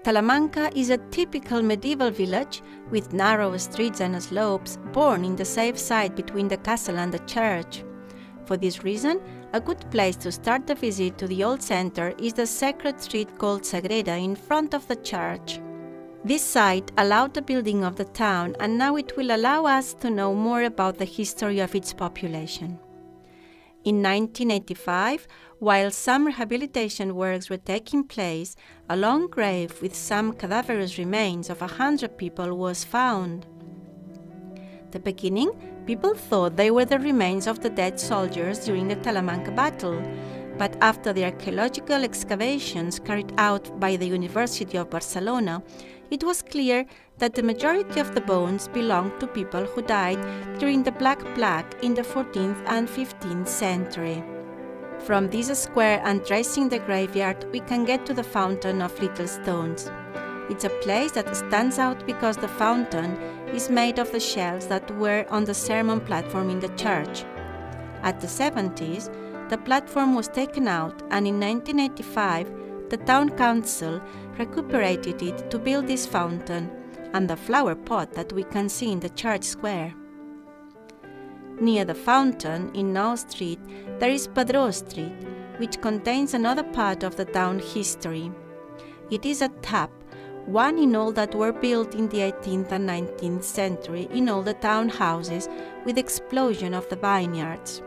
Talamanca is a typical medieval village with narrow streets and slopes, born in the safe side between the castle and the church. For this reason, a good place to start the visit to the old center is the sacred street called Sagrera in front of the church. This site allowed the building of the town, and now it will allow us to know more about the history of its population. In 1985, while some rehabilitation works were taking place, a long grave with some cadaverous remains of 100 people was found. At the beginning, people thought they were the remains of the dead soldiers during the Talamanca battle, but after the archaeological excavations carried out by the University of Barcelona, it was clear that the majority of the bones belonged to people who died during the Black Plague in the 14th and 15th century. From this square and tracing the graveyard, we can get to the Fountain of Little Stones. It's a place that stands out because the fountain is made of the shells that were on the sermon platform in the church. At the 70s, the platform was taken out, and in 1985, the town council recuperated it to build this fountain and the flower pot that we can see in the church square. Near the fountain, in Nau Street, there is Padró Street, which contains another part of the town history. It is a tap, one in all that were built in the 18th and 19th century in all the town houses with the explosion of the vineyards.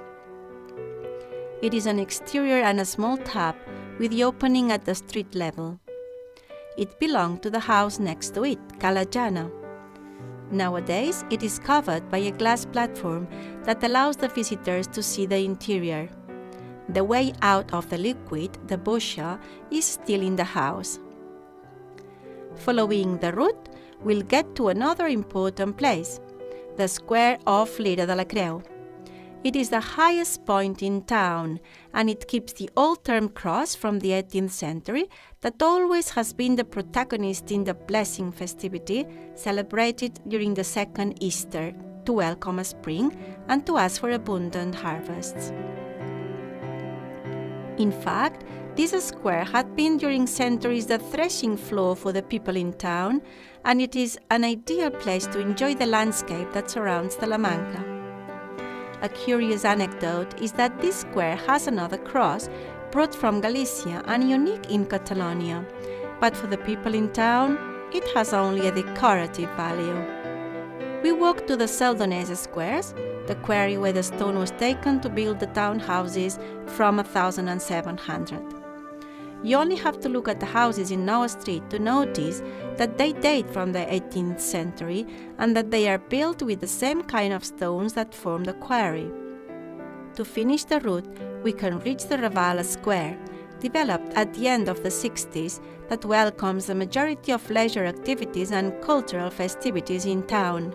It is an exterior and a small tap with the opening at the street level. It belonged to the house next to it, Cala Llana. Nowadays, it is covered by a glass platform that allows the visitors to see the interior. The way out of the liquid, the boixha, is still in the house. Following the route, we'll get to another important place, the square of Lira de la Creu. It is the highest point in town, and it keeps the old-term cross from the 18th century that always has been the protagonist in the blessing festivity celebrated during the second Easter to welcome a spring and to ask for abundant harvests. In fact, this square had been during centuries the threshing floor for the people in town, and it is an ideal place to enjoy the landscape that surrounds Talamanca. A curious anecdote is that this square has another cross brought from Galicia and unique in Catalonia, but for the people in town, it has only a decorative value. We walk to the Celdonese squares, the quarry where the stone was taken to build the townhouses from 1700. You only have to look at the houses in Nau Street to notice that they date from the 18th century and that they are built with the same kind of stones that form the quarry. To finish the route, we can reach the Ravala Square, developed at the end of the 60s, that welcomes the majority of leisure activities and cultural festivities in town.